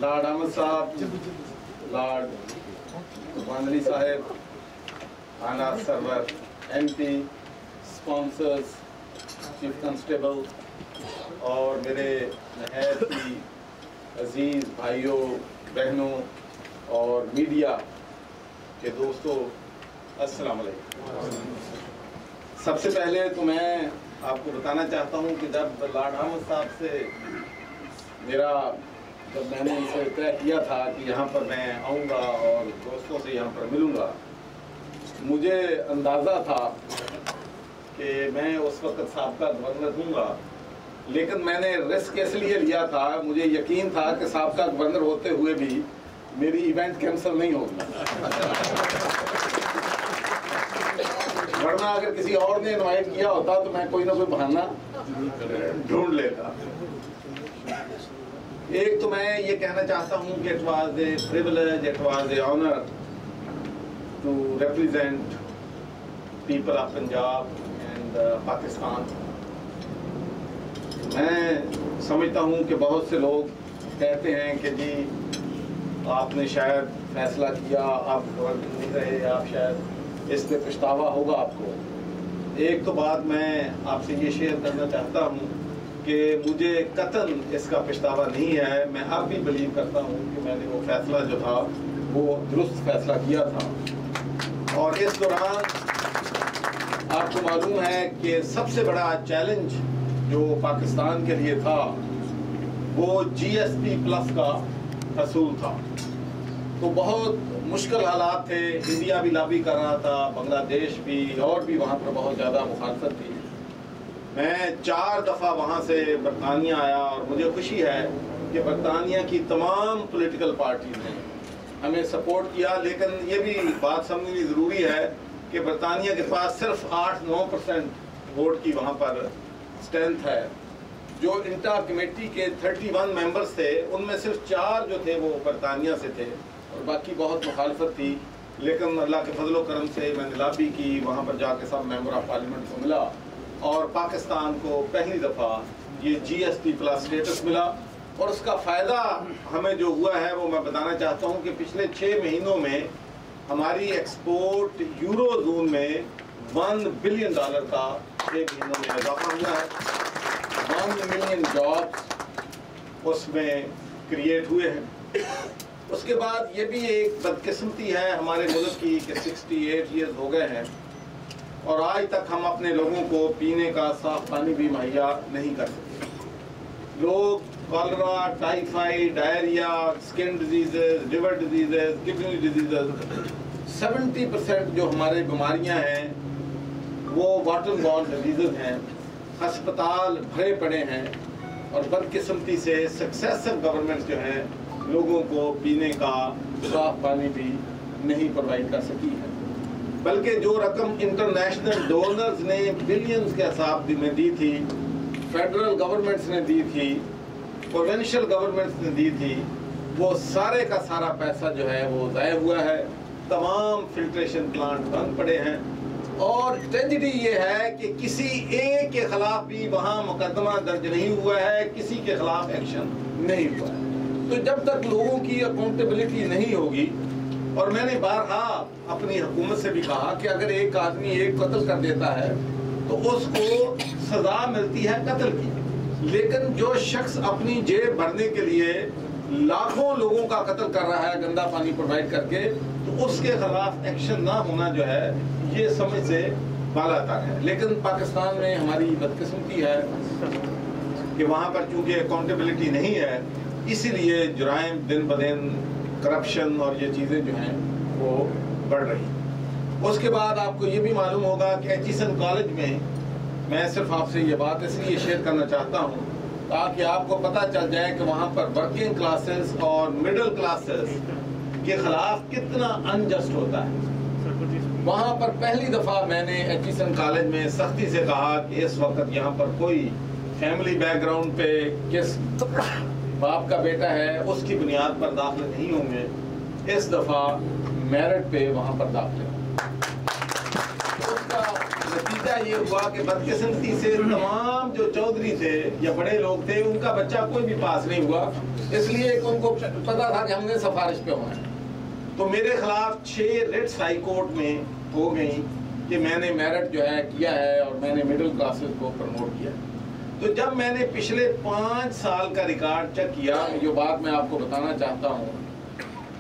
Lord Ahmad साहब, Lord वानली साहब, आना Sarwar MP, sponsors, chief constable और मेरे नहायत ही अजीज़ भाइयों बहनों और मीडिया के दोस्तों, अस्सलाम वालेकुम। सबसे पहले तो मैं आपको बताना चाहता हूँ कि जब लॉर्ड अहमद साहब से जब मैंने इसे तय किया था कि यहाँ पर मैं आऊँगा और दोस्तों से यहाँ पर मिलूँगा, मुझे अंदाज़ा था कि मैं उस वक्त साबका गवर्नर हूँगा, लेकिन मैंने रिस्क इसलिए लिया था, मुझे यकीन था कि साबका गवर्नर होते हुए भी मेरी इवेंट कैंसिल नहीं होगी, वरना अगर किसी और ने इनवाइट किया होता तो मैं कोई ना कोई बहाना ढूंढ लेता। एक तो मैं ये कहना चाहता हूँ कि it was a privilege, it was a honour to represent people of Punjab and Pakistan. मैं समझता हूँ कि बहुत से लोग कहते हैं कि जी आपने शायद फैसला किया, आप गवर्नर नहीं रहे, आप शायद इस पे पछतावा होगा आपको। एक तो बात मैं आपसे ये शेयर करना चाहता हूँ कि मुझे कतन इसका पछतावा नहीं है। मैं अब भी बिलीव करता हूँ कि मैंने वो फैसला जो था वो दुरुस्त फैसला किया था। और इस दौरान आपको मालूम है कि सबसे बड़ा चैलेंज जो पाकिस्तान के लिए था वो GSP प्लस का हसूल था। तो बहुत मुश्किल हालात थे, इंडिया भी लॉबी कर रहा था, बांग्लादेश भी, और भी वहाँ पर बहुत ज़्यादा मुखालफत थी। मैं 4 दफ़ा वहाँ से बरतानिया आया और मुझे खुशी है कि बरतानिया की तमाम पॉलिटिकल पार्टीज ने हमें सपोर्ट किया, लेकिन ये भी बात समझनी ज़रूरी है कि बरतानिया के पास सिर्फ 8-9% वोट की वहाँ पर स्ट्रेंथ है। जो इंटर कमेटी के 31 मेंबर्स थे उनमें सिर्फ 4 जो थे वो बरतानिया से थे और बाकी बहुत मुखालफत थी। लेकिन अल्लाह के फजलो करम से मैंने लॉबी की, वहाँ पर जाके सब मेंबर ऑफ पार्लियामेंट को मिला और पाकिस्तान को पहली दफ़ा ये GSP प्लस स्टेटस मिला। और उसका फ़ायदा हमें जो हुआ है वो मैं बताना चाहता हूँ कि पिछले 6 महीनों में हमारी एक्सपोर्ट यूरो जोन में $1 बिलियन का 6 महीनों में इजाफा हुआ है। 1 मिलियन जॉब्स उसमें क्रिएट हुए हैं। उसके बाद ये भी एक बदकिस्मती है हमारे मुल्क की कि 68 ईयर्स हो गए हैं और आज तक हम अपने लोगों को पीने का साफ पानी भी मुहैया नहीं कर सकते। लोग cholera, typhoid, diarrhoea, skin diseases, liver diseases, kidney diseases, 70% जो हमारे बीमारियां हैं वो वाटर बॉर्न डिजीजेज हैं। अस्पताल भरे पड़े हैं और बदकिस्मती से सक्सेसिव गवर्नमेंट जो है लोगों को पीने का साफ पानी भी नहीं प्रोवाइड कर सकी है। बल्कि जो रकम इंटरनेशनल डोनर्स ने बिलियंस के हिसाब में दी थी, फेडरल गवर्नमेंट्स ने दी थी, प्रोविंशियल गवर्नमेंट्स ने दी थी, वो सारे का सारा पैसा जो है वो ज़ाया हुआ है। तमाम फिल्ट्रेशन प्लांट बंद पड़े हैं और ट्रेजेडी ये है कि किसी एक के खिलाफ भी वहाँ मुकदमा दर्ज नहीं हुआ है, किसी के खिलाफ एक्शन नहीं हुआ है। तो जब तक लोगों की अकाउंटेबिलिटी नहीं होगी, और मैंने बारहा अपनी हुकूमत से भी कहा कि अगर एक आदमी एक कत्ल कर देता है तो उसको सजा मिलती है कत्ल की, लेकिन जो शख्स अपनी जेब भरने के लिए लाखों लोगों का कत्ल कर रहा है गंदा पानी प्रोवाइड करके, तो उसके खिलाफ एक्शन ना होना जो है ये समझ से बालातर है। लेकिन पाकिस्तान में हमारी बदकिस्मती है कि वहाँ पर चूंकि अकाउंटेबिलिटी नहीं है, इसीलिए जुराइम दिन ब दिन, करप्शन और ये चीज़ें जो हैं वो बढ़ रही। उसके बाद आपको ये भी मालूम होगा कि एचिसन कॉलेज में, मैं सिर्फ आपसे ये बात इसलिए शेयर करना चाहता हूँ ताकि आपको पता चल जाए कि वहाँ पर वर्किंग क्लासेस और मिडिल क्लासेस के खिलाफ कितना अनजस्ट होता है। वहाँ पर पहली दफ़ा मैंने एचिसन कॉलेज में सख्ती से कहा कि इस वक्त यहाँ पर कोई फैमिली बैकग्राउंड पे किस बाप का बेटा है उसकी बुनियाद पर दाखिले नहीं होंगे, इस दफ़ा मेरिट पे वहाँ पर दाखिले। उसका नतीजा ये हुआ कि बदकिस्मती से तमाम जो चौधरी थे या बड़े लोग थे उनका बच्चा कोई भी पास नहीं हुआ, इसलिए उनको पता था कि हमने सिफारिश पे होना है। तो मेरे खिलाफ 6 रिट्स हाई कोर्ट में हो गई कि मैंने मेरिट जो है किया है और मैंने मिडिल क्लासेस को प्रमोट किया। तो जब मैंने पिछले 5 साल का रिकॉर्ड चेक किया, जो बात मैं आपको बताना चाहता हूँ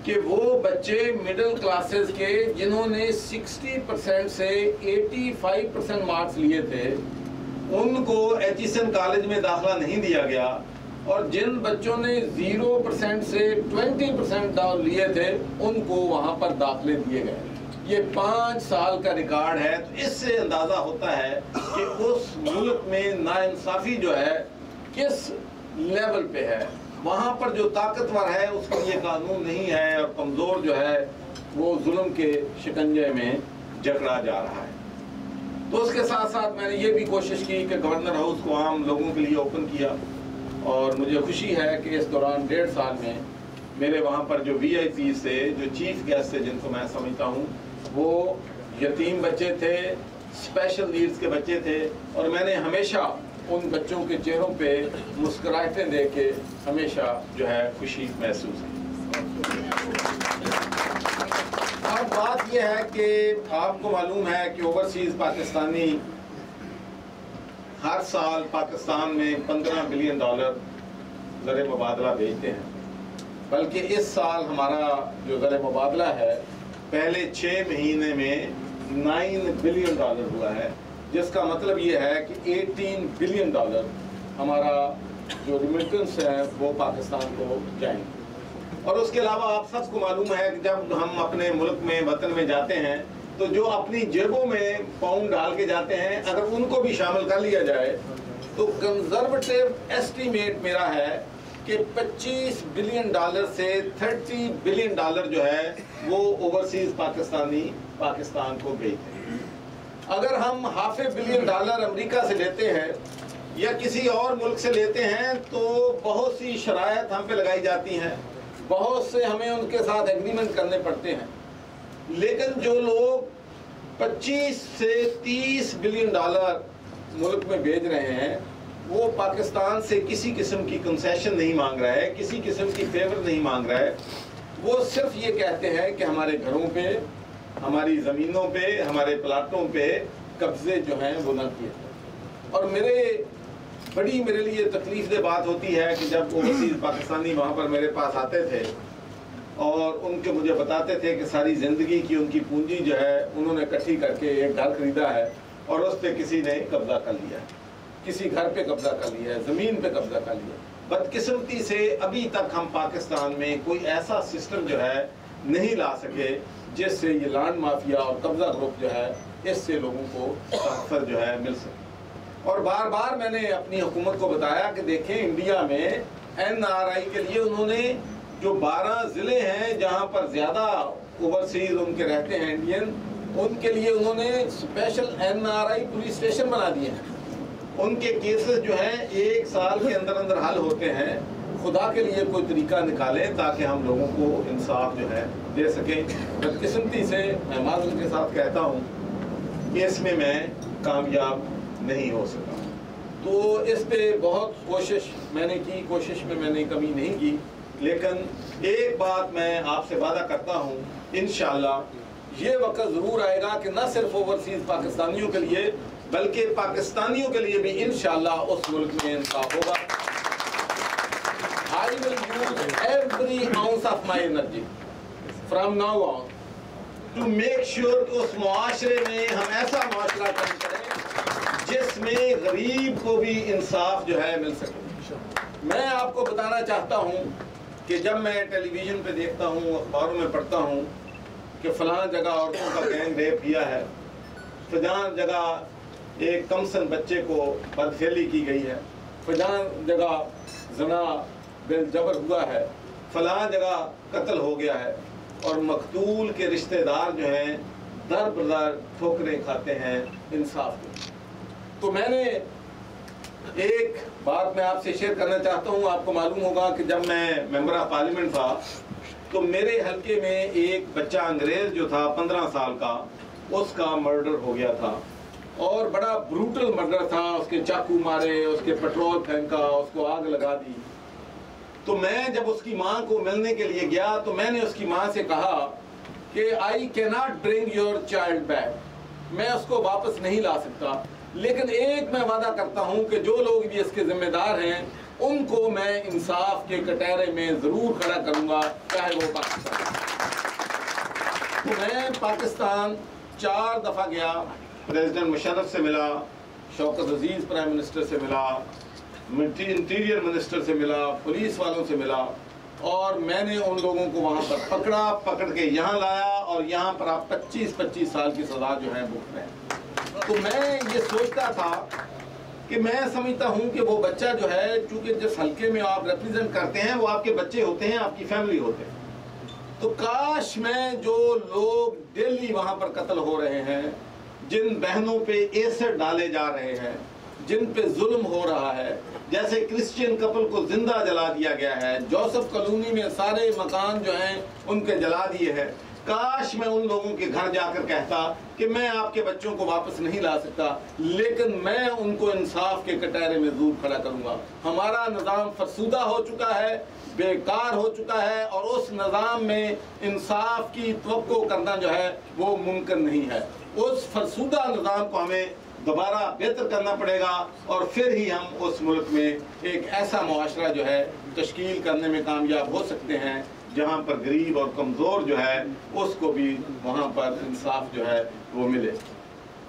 कि वो बच्चे मिडिल क्लासेस के जिन्होंने 60% से 85% मार्क्स लिए थे उनको एचिसन कॉलेज में दाखिला नहीं दिया गया, और जिन बच्चों ने 0% से 20% लिए थे उनको वहां पर दाखिले दिए गए। ये 5 साल का रिकॉर्ड है। तो इससे अंदाजा होता है कि उस मुल्क में नाइंसाफी जो है किस लेवल पे है। वहां पर जो ताकतवर है उसके लिए कानून नहीं है, और कमजोर जो है वो जुल्म के शिकंजे में जकड़ा जा रहा है। तो उसके साथ साथ मैंने ये भी कोशिश की कि गवर्नर हाउस को आम लोगों के लिए ओपन किया, और मुझे खुशी है कि इस दौरान 1.5 साल में मेरे वहाँ पर जो VIP से, जो चीफ गेस्ट थे, जिनको मैं समझता हूँ वो यतीम बच्चे थे, स्पेशल नीड्स के बच्चे थे, और मैंने हमेशा उन बच्चों के चेहरों पे मुस्कुराहटें दे के हमेशा जो है खुशी महसूस की। अब बात यह है कि आपको मालूम है कि ओवरसीज पाकिस्तानी हर साल पाकिस्तान में $15 बिलियन ज़र मुबादला भेजते हैं, बल्कि इस साल हमारा जो ज़र मुबादला है पहले 6 महीने में $9 बिलियन हुआ है, जिसका मतलब ये है कि $18 बिलियन हमारा जो रिमिटेंस है वो पाकिस्तान को जाएंगे। और उसके अलावा आप सबको मालूम है कि जब हम अपने मुल्क में, वतन में जाते हैं तो जो अपनी जेबों में पाउंड डाल के जाते हैं, अगर उनको भी शामिल कर लिया जाए तो कंजर्वेटिव एस्टीमेट मेरा है कि $25 बिलियन से $30 बिलियन जो है वो ओवरसीज पाकिस्तानी पाकिस्तान को भेजते हैं। अगर हम $500 बिलियन अमेरिका से लेते हैं या किसी और मुल्क से लेते हैं तो बहुत सी शराइत हम पे लगाई जाती हैं, बहुत से हमें उनके साथ एग्रीमेंट करने पड़ते हैं। लेकिन जो लोग 25 से $30 बिलियन मुल्क में भेज रहे हैं वो पाकिस्तान से किसी किस्म की कंसेशन नहीं मांग रहा है, किसी किस्म की फेवर नहीं मांग रहा है। वो सिर्फ ये कहते हैं कि हमारे घरों पे, हमारी ज़मीनों पे, हमारे प्लाटों पे कब्जे जो हैं वो न किए। और मेरे लिए तकलीफ दे बात होती है कि जब ओवरसीज पाकिस्तानी वहाँ पर मेरे पास आते थे और उनके मुझे बताते थे कि सारी ज़िंदगी की उनकी पूंजी जो है उन्होंने इकट्ठी करके एक घर खरीदा है और उस पर किसी ने कब्जा कर लिया है, किसी घर पे कब्जा कर लिया है, ज़मीन पे कब्जा कर लिया। बदकिस्मती से अभी तक हम पाकिस्तान में कोई ऐसा सिस्टम जो है नहीं ला सके जिससे ये लैंड माफिया और कब्जा ग्रुप जो है इससे लोगों को ताकत जो है मिल सके। और बार बार मैंने अपनी हुकूमत को बताया कि देखें, इंडिया में NRI के लिए उन्होंने जो 12 ज़िले हैं जहाँ पर ज़्यादा ओवरसीज उनके रहते हैं इंडियन, उनके लिए उन्होंने स्पेशल NRI पुलिस स्टेशन बना दिए हैं। उनके केसेस जो हैं 1 साल के अंदर अंदर हल होते हैं। खुदा के लिए कोई तरीका निकालें ताकि हम लोगों को इंसाफ जो है दे सके। बदकिस्मती से मैं माज़रत के साथ कहता हूँ कि इसमें मैं कामयाब नहीं हो सका। तो इस पे बहुत कोशिश मैंने की, कोशिश में मैंने कमी नहीं की, लेकिन एक बात मैं आपसे वादा करता हूँ, इंशाअल्लाह ये वक्त ज़रूर आएगा कि न सिर्फ ओवरसीज पाकिस्तानियों के लिए बल्कि पाकिस्तानियों के लिए भी इंशाअल्लाह उस मुल्क में इंसाफ होगा। I will use every ounce of my energy from now on to make sure कि उस मुआशरे में हम ऐसा मुआशरा कायम करें जिसमें गरीब को भी इंसाफ जो है मिल सके। मैं आपको बताना चाहता हूँ कि जब मैं टेलीविज़न पे देखता हूँ, अखबारों में पढ़ता हूँ कि फलां जगह औरतों का गैंग रेप किया है, फलां जगह एक कमसन बच्चे को बदफेली की गई है, फलां जगह जना बिल जबर हुआ है, फलां जगह कत्ल हो गया है, और मकतूल के रिश्तेदार जो हैं दर बदर ठोकरें खाते हैं इंसाफ के। तो मैंने एक बात मैं आपसे शेयर करना चाहता हूँ। आपको मालूम होगा कि जब मैं मेंबर ऑफ पार्लियामेंट था तो मेरे हल्के में एक बच्चा अंग्रेज जो था 15 साल का, उसका मर्डर हो गया था। और बड़ा ब्रूटल मर्डर था, उसके चाकू मारे, उसके पेट्रोल फेंका, उसको आग लगा दी। तो मैं जब उसकी माँ को मिलने के लिए गया तो मैंने उसकी माँ से कहा कि I cannot bring your child back, मैं उसको वापस नहीं ला सकता, लेकिन एक मैं वादा करता हूँ कि जो लोग भी इसके जिम्मेदार हैं उनको मैं इंसाफ के कटहरे में जरूर खड़ा करूंगा, चाहे वो पाकिस्तान। तो मैं पाकिस्तान 4 दफा गया, प्रेसिडेंट मुशर्रफ से मिला, शौकत अजीज प्राइम मिनिस्टर से मिला, इंटीरियर मिनिस्टर से मिला, पुलिस वालों से मिला, और मैंने उन लोगों को वहाँ पर पकड़ के यहाँ लाया, और यहाँ पर आप 25-25 साल की सजा जो है भुगत रहे हैं। तो मैं ये सोचता था कि मैं समझता हूँ कि वो बच्चा जो है, चूंकि जिस हल्के में आप रिप्रेजेंट करते हैं वो आपके बच्चे होते हैं, आपकी फैमिली होते हैं, तो काश मैं जो लोग डेली वहाँ पर कत्ल हो रहे हैं, जिन बहनों पे एसिड डाले जा रहे हैं, जिन पे जुल्म हो रहा है, जैसे क्रिश्चियन कपल को जिंदा जला दिया गया है, जोसेफ कॉलोनी में सारे मकान जो हैं उनके जला दिए हैं, काश मैं उन लोगों के घर जाकर कहता कि मैं आपके बच्चों को वापस नहीं ला सकता, लेकिन मैं उनको इंसाफ के कटहरे में जरूर खड़ा करूंगा। हमारा निज़ाम फरसूदा हो चुका है, बेकार हो चुका है, और उस निज़ाम में इंसाफ की तवक्को करना जो है वो मुमकिन नहीं है। उस फरसूदा निज़ाम को हमें दोबारा बेहतर करना पड़ेगा, और फिर ही हम उस मुल्क में एक ऐसा मुआशरा जो है तश्कील करने में कामयाब हो सकते हैं जहाँ पर गरीब और कमज़ोर जो है उसको भी वहाँ पर इंसाफ जो है वो मिले।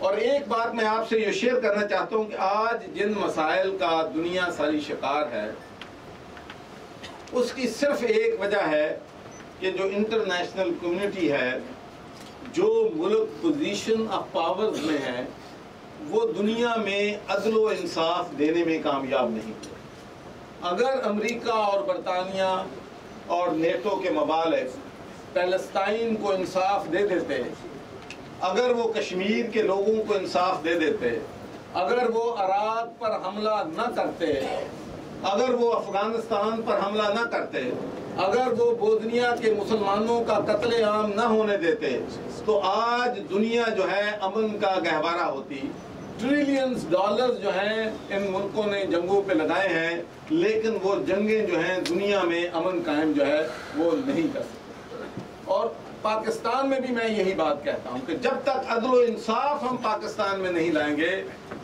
और एक बात मैं आपसे ये शेयर करना चाहता हूँ कि आज जिन मसाइल का दुनिया सारी शिकार है, उसकी सिर्फ एक वजह है कि जो इंटरनेशनल कम्युनिटी है, जो मुल्क पोजीशन ऑफ पावर्स में है, वो दुनिया में अदल व इंसाफ देने में कामयाब नहीं। अगर अमेरिका और बरतानिया और नेटो के ममालिक पैलेस्टाइन को इंसाफ दे देते, अगर वो कश्मीर के लोगों को इंसाफ दे देते, अगर वो इराक पर हमला न करते, अगर वो अफगानिस्तान पर हमला न करते, अगर वो बोस्निया के मुसलमानों का कत्लेआम न होने देते, तो आज दुनिया जो है अमन का गहवारा होती। ट्रिलियंस डॉलर्स जो हैं इन मुल्कों ने जंगों पे लगाए हैं, लेकिन वो जंगें जो हैं दुनिया में अमन कायम जो है वो नहीं कर सकते। और पाकिस्तान में भी मैं यही बात कहता हूँ कि जब तक अदल व इंसाफ हम पाकिस्तान में नहीं लाएंगे,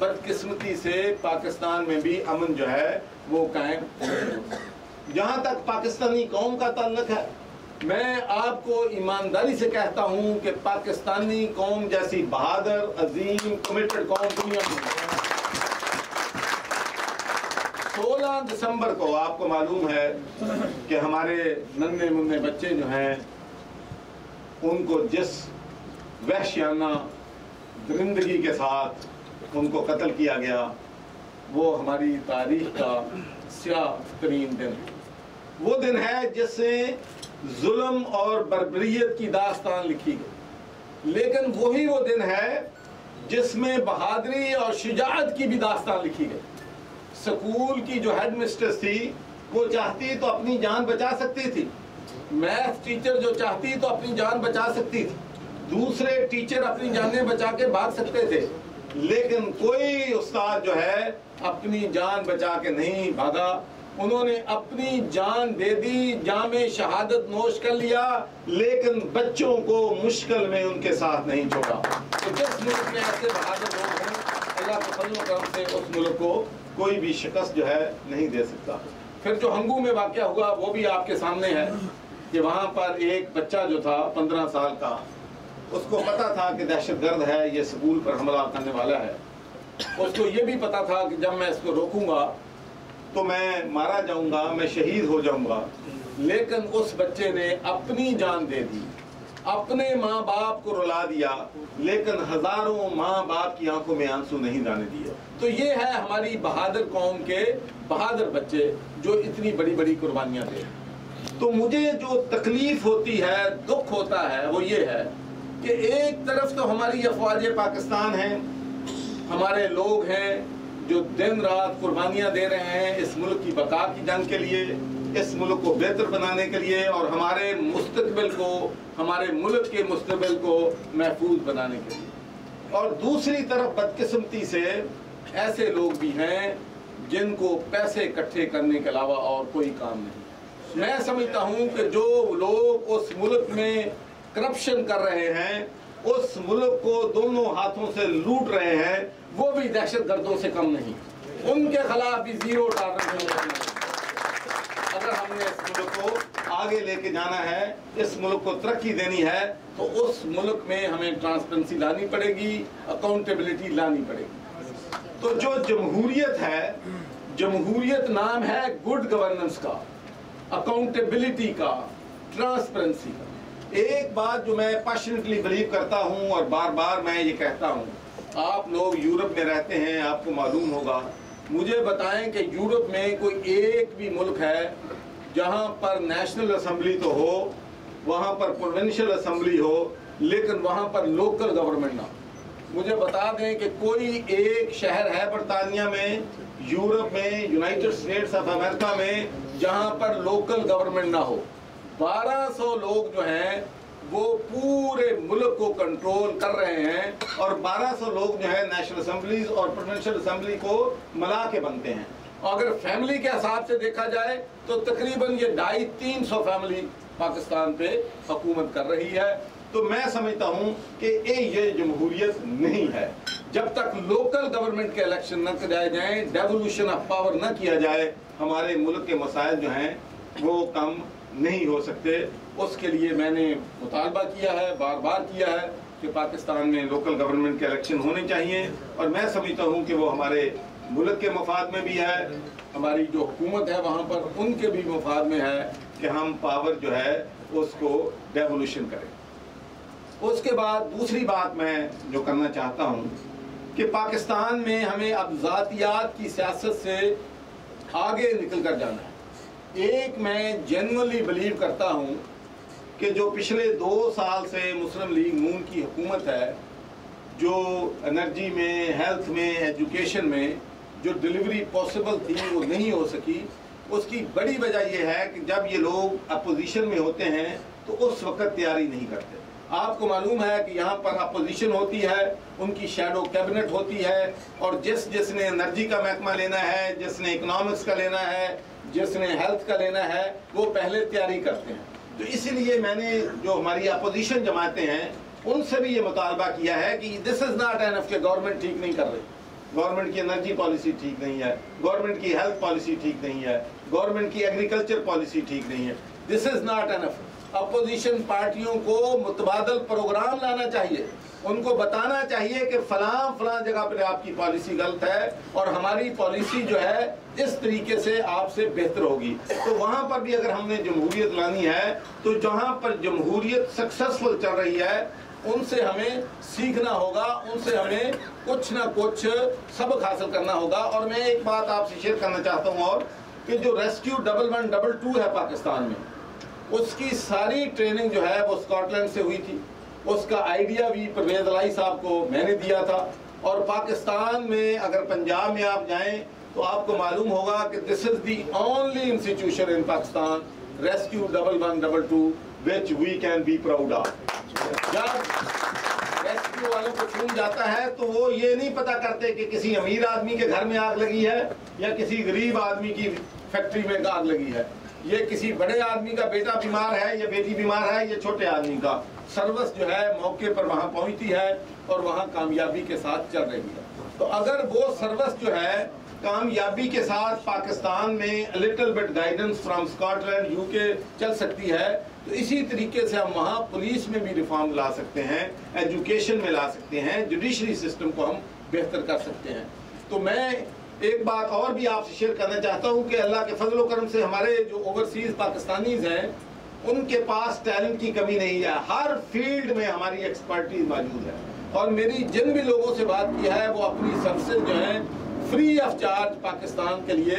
बदकिस्मती से पाकिस्तान में भी अमन जो है वो कायम नहीं। जहाँ तक पाकिस्तानी कौम का ताल्लुक है, मैं आपको ईमानदारी से कहता हूँ कि पाकिस्तानी कौम जैसी बहादुर, अजीम, कमिटेड कौम दुनिया में 16 दिसंबर को आपको मालूम है कि हमारे नन्हे मुन्ने बच्चे जो हैं उनको जिस वहशियाना दरिंदगी के साथ उनको कत्ल किया गया, वो हमारी तारीख का स्याह तरीन दिन, वो दिन है जिससे जुल्म और बर्बरियत की दास्तान लिखी गई। लेकिन वही वो दिन है जिसमें बहादुरी और शुजाअत की भी दास्तान लिखी गई। स्कूल की जो हेड मिस्ट्रेस थी वो चाहती तो अपनी जान बचा सकती थी, मैथ टीचर जो चाहती तो अपनी जान बचा सकती थी, दूसरे टीचर अपनी जानें बचा के भाग सकते थे, लेकिन कोई उस्ताद जो है अपनी जान बचा के नहीं भागा। उन्होंने अपनी जान दे दी, जामे शहादत नोश कर लिया, लेकिन बच्चों को मुश्किल में उनके साथ नहीं छोड़ा। तो जिस मुल्क में ऐसे बहादुर लोग हैं, अल्लाह के फज़ल व करम से उस मुल्क को कोई भी शिकस्त जो है नहीं दे सकता। फिर जो हंगू में वाक़या हुआ वो भी आपके सामने है कि वहाँ पर एक बच्चा जो था 15 साल का, उसको पता था कि दहशतगर्द है, ये स्कूल पर हमला करने वाला है। उसको ये भी पता था कि जब मैं इसको रोकूंगा तो मैं मारा जाऊंगा, मैं शहीद हो जाऊंगा, लेकिन उस बच्चे ने अपनी जान दे दी, अपने माँ बाप को रुला दिया, लेकिन हजारों माँ बाप की आंखों में आंसू नहीं जाने दिए। तो ये है हमारी बहादुर कौम के बहादुर बच्चे जो इतनी बड़ी बड़ी कुर्बानियां दे। तो मुझे जो तकलीफ होती है, दुख होता है, वो ये है कि एक तरफ तो हमारी अफवाज पाकिस्तान है, हमारे लोग हैं जो दिन रात कुर्बानियां दे रहे हैं इस मुल्क की बका की जंग के लिए, इस मुल्क को बेहतर बनाने के लिए और हमारे मुस्तकबिल को, हमारे मुल्क के मुस्तकबिल को महफूज बनाने के लिए। और दूसरी तरफ बदकिस्मती से ऐसे लोग भी हैं जिनको पैसे इकट्ठे करने के अलावा और कोई काम नहीं। मैं समझता हूं कि जो लोग उस मुल्क में करप्शन कर रहे हैं, उस मुल्क को दोनों हाथों से लूट रहे हैं, वो भी दहशतगर्दों से कम नहीं। उनके खिलाफ भी जीरो टॉलरेंस। अगर हमने इस मुल्क को आगे लेके जाना है, इस मुल्क को तरक्की देनी है, तो उस मुल्क में हमें ट्रांसपेरेंसी लानी पड़ेगी, अकाउंटेबिलिटी लानी पड़ेगी। तो जो जमहूरियत है, जमहूरियत नाम है गुड गवर्नेंस का, अकाउंटेबिलिटी का, ट्रांसपेरेंसी का। एक बात जो मैं पैशनेटली बिलीव करता हूं और बार बार मैं ये कहता हूं, आप लोग यूरोप में रहते हैं, आपको मालूम होगा, मुझे बताएं कि यूरोप में कोई एक भी मुल्क है जहां पर नेशनल असेंबली तो हो, वहां पर प्रोविंशियल असेंबली हो, लेकिन वहां पर लोकल गवर्नमेंट ना। मुझे बता दें कि कोई एक शहर है बरतानिया में, यूरोप में, यूनाइटेड स्टेट्स ऑफ अमेरिका में, जहां पर लोकल गवर्नमेंट ना हो। 1200 लोग जो हैं वो पूरे मुल्क को कंट्रोल कर रहे हैं और 1200 लोग जो है नेशनल असेंबलीज और प्रोविंशियल असेंबली को मिला के बनते हैं। अगर फैमिली के हिसाब से देखा जाए तो तकरीबन ये 250-300 फैमिली पाकिस्तान पे हुकूमत कर रही है। तो मैं समझता हूं कि ये जमहूरियत नहीं है। जब तक लोकल गवर्नमेंट के इलेक्शन न कराए जाएं, डेवोल्यूशन ऑफ पावर न किया जाए, हमारे मुल्क के मसाइल जो हैं वो कम नहीं हो सकते। उसके लिए मैंने मुतालबा किया है, बार बार किया है कि पाकिस्तान में लोकल गवर्नमेंट के इलेक्शन होने चाहिए और मैं समझता हूं कि वो हमारे मुल्क के मफाद में भी है, हमारी जो हुकूमत है वहाँ पर उनके भी मफाद में है कि हम पावर जो है उसको डेवोल्यूशन करें। उसके बाद दूसरी बात मैं जो करना चाहता हूँ कि पाकिस्तान में हमें अब ज़ातियात की सियासत से आगे निकल कर जाना है। एक मैं जेन्युइनली बिलीव करता हूँ कि जो पिछले 2 साल से मुस्लिम लीग नून की हुकूमत है, जो एनर्जी में, हेल्थ में, एजुकेशन में जो डिलीवरी पॉसिबल थी वो नहीं हो सकी। उसकी बड़ी वजह यह है कि जब ये लोग अपोजिशन में होते हैं तो उस वक्त तैयारी नहीं करते। आपको मालूम है कि यहाँ पर अपोजिशन होती है, उनकी शैडो कैबिनेट होती है और जिसने एनर्जी का महकमा लेना है, जिसने इकोनॉमिक्स का लेना है, जिसने हेल्थ का लेना है, वो पहले तैयारी करते हैं। तो इसीलिए मैंने जो हमारी अपोजिशन जमातें हैं उनसे भी ये मुतालबा किया है कि दिस इज नॉट एनफ कि गवर्नमेंट ठीक नहीं कर रही, गवर्नमेंट की एनर्जी पॉलिसी ठीक नहीं है, गवर्नमेंट की हेल्थ पॉलिसी ठीक नहीं है, गवर्नमेंट की एग्रीकल्चर पॉलिसी ठीक नहीं है। This is not enough. Opposition पार्टियों को मुतबादल प्रोग्राम लाना चाहिए, उनको बताना चाहिए कि फलां जगह पर आपकी पॉलिसी गलत है और हमारी पॉलिसी जो है इस तरीके से आपसे बेहतर होगी। तो वहाँ पर भी अगर हमने जमहूरियत लानी है तो जहाँ पर जमहूरियत सक्सेसफुल चल रही है उनसे हमें सीखना होगा, उनसे हमें कुछ ना कुछ सबक हासिल करना होगा। और मैं एक बात आपसे शेयर करना चाहता हूँ और कि जो रेस्क्यू 1112 है पाकिस्तान में, उसकी सारी ट्रेनिंग जो है वो स्कॉटलैंड से हुई थी। उसका आइडिया भी परवेज अलाई साहब को मैंने दिया था। और पाकिस्तान में अगर पंजाब में आप जाएं तो आपको मालूम होगा कि this is the only institution in Pakistan, rescue 1112, which we can be proud of. जब रेस्क्यू वालों को छूट जाता है तो वो ये नहीं पता करते कि किसी अमीर आदमी के घर में आग लगी है या किसी गरीब आदमी की फैक्ट्री में आग लगी है, ये किसी बड़े आदमी का बेटा बीमार है या बेटी बीमार है, ये छोटे आदमी का। सर्विस जो है मौके पर वहाँ पहुँचती है और वहाँ कामयाबी के साथ चल रही है। तो अगर वो सर्विस जो है कामयाबी के साथ पाकिस्तान में little bit guidance from Scotland, UK चल सकती है, तो इसी तरीके से हम वहाँ पुलिस में भी रिफॉर्म ला सकते हैं, एजुकेशन में ला सकते हैं, जुडिशरी सिस्टम को हम बेहतर कर सकते हैं। तो मैं एक बात और भी आपसे शेयर करना चाहता हूँ कि अल्लाह के फजल करम से हमारे जो ओवरसीज पाकिस्तानीज हैं उनके पास टैलेंट की कमी नहीं है, हर फील्ड में हमारी एक्सपर्टीज मौजूद है। और मेरी जिन भी लोगों से बात की है वो अपनी सर्विसेज जो है फ्री ऑफ चार्ज पाकिस्तान के लिए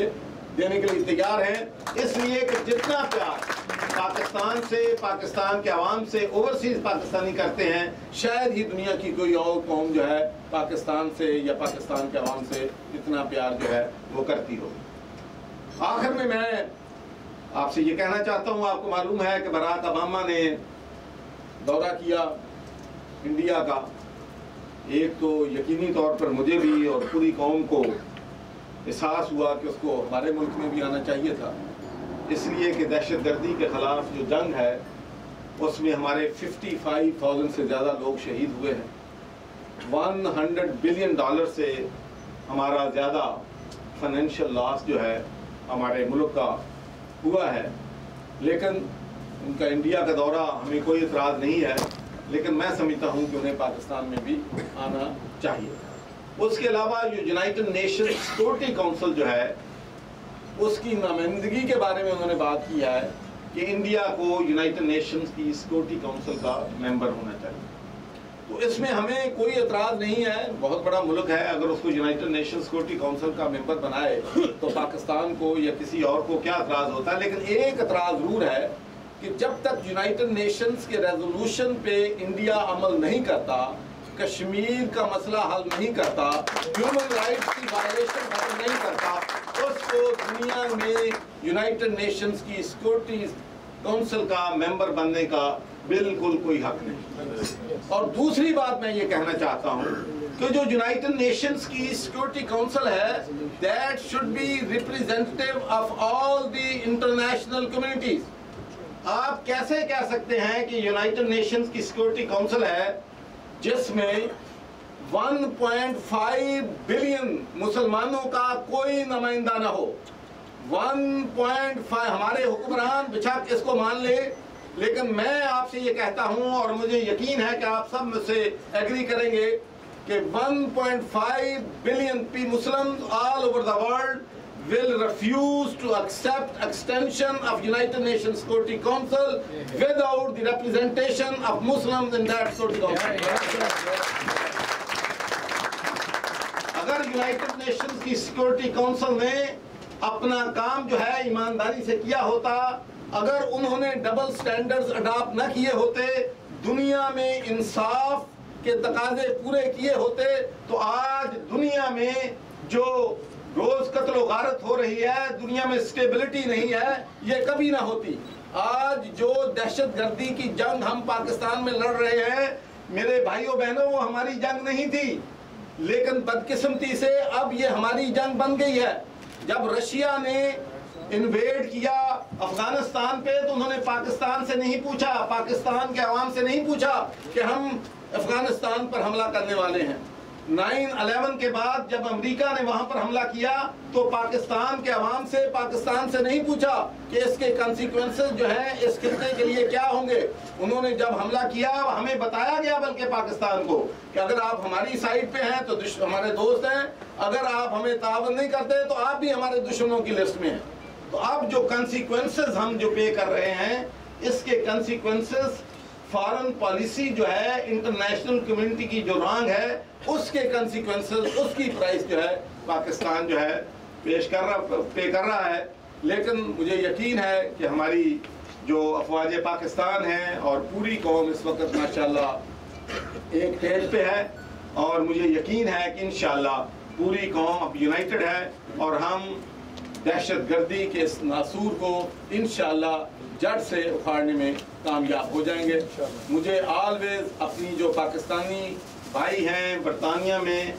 देने के लिए तैयार हैं। इसलिए कि जितना प्यार पाकिस्तान से, पाकिस्तान के अवाम से ओवरसीज पाकिस्तानी करते हैं, शायद ही दुनिया की कोई और कौम जो है पाकिस्तान से या पाकिस्तान के अवाम से इतना प्यार जो है वो करती हो। आखिर में मैं आपसे ये कहना चाहता हूँ, आपको मालूम है कि बराक ओबामा ने दौरा किया इंडिया का एक तो यकीनी तौर पर मुझे भी और पूरी कौम को एहसास हुआ कि उसको हमारे मुल्क में भी आना चाहिए था, इसलिए कि दहशतगर्दी के ख़िलाफ़ जो जंग है उसमें हमारे 55,000 से ज़्यादा लोग शहीद हुए हैं। $100 बिलियन से हमारा ज़्यादा फाइनेंशियल लॉस जो है हमारे मुल्क का हुआ है। लेकिन उनका इंडिया का दौरा हमें कोई इतराज़ नहीं है, लेकिन मैं समझता हूँ कि उन्हें पाकिस्तान में भी आना चाहिए। उसके अलावा जो यूनाइटेड नेशन सिक्योरिटी काउंसिल जो है उसकी नुमाइंदगी के बारे में उन्होंने बात की है कि इंडिया को यूनाइटेड नेशंस की सिक्योरिटी काउंसिल का मेंबर होना चाहिए। तो इसमें हमें कोई एतराज़ नहीं है, बहुत बड़ा मुल्क है, अगर उसको यूनाइटेड नेशन सिक्योरिटी काउंसिल का मेंबर बनाए तो पाकिस्तान को या किसी और को क्या एतराज़ होता है। लेकिन एक एतराज़ ज़रूर है कि जब तक यूनाइटेड नेशंस के रेजोल्यूशन पे इंडिया अमल नहीं करता, कश्मीर का मसला हल नहीं करता, ह्यूमन राइट्स की वायलेशन खत्म नहीं करता, उसको दुनिया में यूनाइटेड नेशंस की सिक्योरिटी काउंसिल का मेंबर बनने का बिल्कुल कोई हक नहीं। और दूसरी बात मैं ये कहना चाहता हूँ कि जो यूनाइटेड नेशंस की सिक्योरिटी काउंसिल है, that should be representative of all the international communities. आप कैसे कह सकते हैं कि यूनाइटेड नेशंस की सिक्योरिटी काउंसिल है जिसमें 1.5 बिलियन मुसलमानों का कोई नुमाइंदा ना हो? 1.5 हमारे हुक्मरान बेशक इसको मान ले, लेकिन मैं आपसे ये कहता हूं और मुझे यकीन है कि आप सब मुझसे एग्री करेंगे कि 1.5 billion Muslims all over the world will refuse to accept extension of United Nations Security Council without the representation of Muslims in that Security Council. अगर यूनाइटेड नेशंस की सिक्योरिटी काउंसिल ने अपना काम जो है ईमानदारी से किया होता, अगर उन्होंने डबल स्टैंडर्ड्स अडॉप्ट न किए होते, दुनिया में इंसाफ के तकाजे पूरे किए होते, तो आज दुनिया में जो रोज कत्ल व गारत हो रही है, दुनिया में स्टेबिलिटी नहीं है, ये कभी ना होती। आज जो दहशतगर्दी की जंग हम पाकिस्तान में लड़ रहे हैं, मेरे भाइयों बहनों, वो हमारी जंग नहीं थी, लेकिन बदकिस्मती से अब ये हमारी जंग बन गई है। जब रशिया ने इन्वेड किया अफगानिस्तान पे तो उन्होंने पाकिस्तान से नहीं पूछा, पाकिस्तान के अवाम से नहीं पूछा कि हम अफगानिस्तान पर हमला करने वाले हैं। 9/11 के बाद जब अमेरिका ने वहां पर हमला किया तो पाकिस्तान के अवाम से, पाकिस्तान से नहीं पूछा कि इसके कंसिक्वेंसेस जो हैं इस खित्ते के लिए क्या होंगे। उन्होंने जब हमला किया हमें बताया गया बल्कि पाकिस्तान को कि अगर आप हमारी साइड पे हैं तो हमारे दोस्त हैं, अगर आप हमें तावन नहीं करते तो आप भी हमारे दुश्मनों की लिस्ट में हैं। तो अब जो कंसिक्वेंसेस हम जो पे कर रहे हैं, इसके कंसिक्वेंसेस फॉरेन पॉलिसी जो है, इंटरनेशनल कम्युनिटी की जो रॉन्ग है, उसके कंसिक्वेंसेस, उसकी प्राइस जो है पाकिस्तान जो है पे कर रहा है। लेकिन मुझे यकीन है कि हमारी जो अफवाज पाकिस्तान है और पूरी कौम इस वक्त माशाल्लाह एक पेज पे है, और मुझे यकीन है कि इंशाल्लाह पूरी कौम अब यूनाइटेड है और हम दहशतगर्दी के इस नासूर को इंशाल्लाह जड़ से उखाड़ने में कामयाब हो जाएंगे। मुझे ऑलवेज अपनी जो पाकिस्तानी भाई हैं बरतानिया में,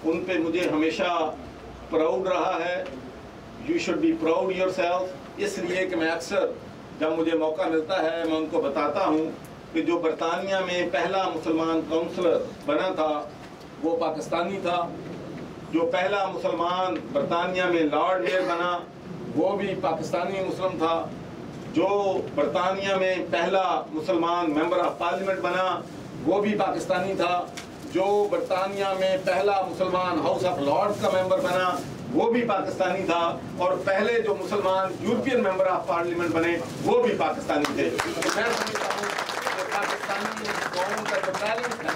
उन पे मुझे हमेशा प्राउड रहा है। You should be proud yourself, इसलिए कि मैं अक्सर जब मुझे मौका मिलता है मैं उनको बताता हूँ कि जो बरतानिया में पहला मुसलमान काउंसलर बना था वो पाकिस्तानी था, जो पहला मुसलमान बरतानिया में लॉर्ड मेयर बना वो भी पाकिस्तानी मुस्लिम था, जो बरतानिया में पहला मुसलमान मेंबर ऑफ पार्लियामेंट बना वो भी पाकिस्तानी था, जो बरतानिया में पहला मुसलमान हाउस ऑफ लॉर्ड्स का मेंबर बना वो भी पाकिस्तानी था, और पहले जो मुसलमान यूरोपियन मेंबर ऑफ पार्लियामेंट बने वो भी पाकिस्तानी थे। तो मैं समझता हूँ कि पाकिस्तानी कौम का जो बैलेंस है,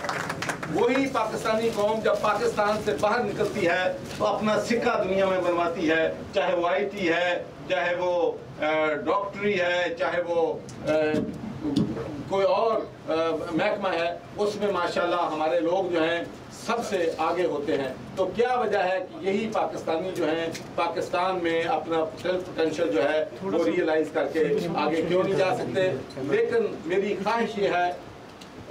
वही पाकिस्तानी कौम जब पाकिस्तान से बाहर निकलती है तो अपना सिक्का दुनिया में बनवाती है, चाहे वो IT है, चाहे वो डॉक्टरी है, चाहे वो कोई और महकमा है, उसमें माशाल्लाह हमारे लोग जो हैं सबसे आगे होते हैं। तो क्या वजह है कि यही पाकिस्तानी जो हैं पाकिस्तान में अपना पोटेंशियल जो है वो रियलाइज करके आगे क्यों नहीं जा सकते। लेकिन मेरी ख्वाहिश ये है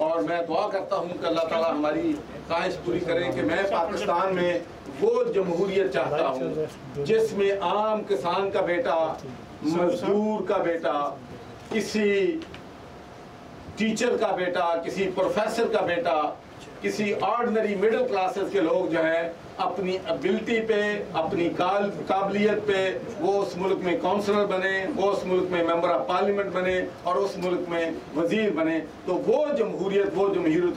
और मैं दुआ करता हूँ कि अल्लाह ताला हमारी ख्वाहिश पूरी करें कि मैं पाकिस्तान में वो जमहूरियत चाहता हूँ जिसमें आम किसान का बेटा, मजदूर का बेटा, किसी टीचर का बेटा, किसी प्रोफेसर का बेटा, किसी ऑर्डिनरी मिडिल क्लासेस के लोग जो हैं अपनी एबिलिटी पे, अपनी काबिलियत पे वो उस मुल्क में काउंसलर बने, वो उस मुल्क में मेंबर ऑफ पार्लियामेंट बने और उस मुल्क में वजीर बने, तो वो जमहूरियत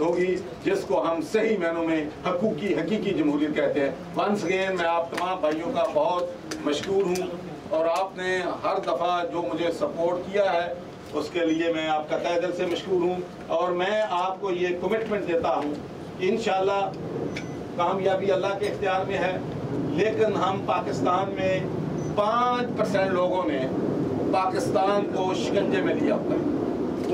होगी जिसको हम सही मायनों में हकीकी जमहूरियत कहते हैं। वंस अगेन मैं आप तमाम भाइयों का बहुत मशकूर हूँ और आपने हर दफ़ा जो मुझे सपोर्ट किया है उसके लिए मैं आपका तहे दिल से मशकूर हूँ। और मैं आपको ये कमिटमेंट देता हूँ, इंशाअल्लाह कामयाबी अल्लाह के इख्तियार में है, लेकिन हम पाकिस्तान में 5% लोगों ने पाकिस्तान को शिकंजे में लिया हुआ है।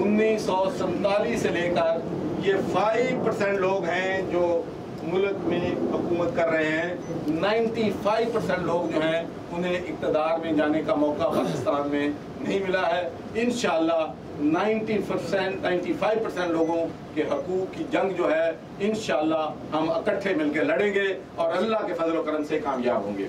1947 से लेकर ये 5% लोग हैं जो मुल्क में हुकूमत कर रहे हैं। 95% लोग जो हैं उन्हें इक़्तिदार में जाने का मौका पाकिस्तान में नहीं मिला है। इंशाअल्लाह 95% लोगों के हकूक़ की जंग जो है इंशाअल्लाह हम इकट्ठे मिलकर लड़ेंगे और अल्लाह के फजल व करम से कामयाब होंगे।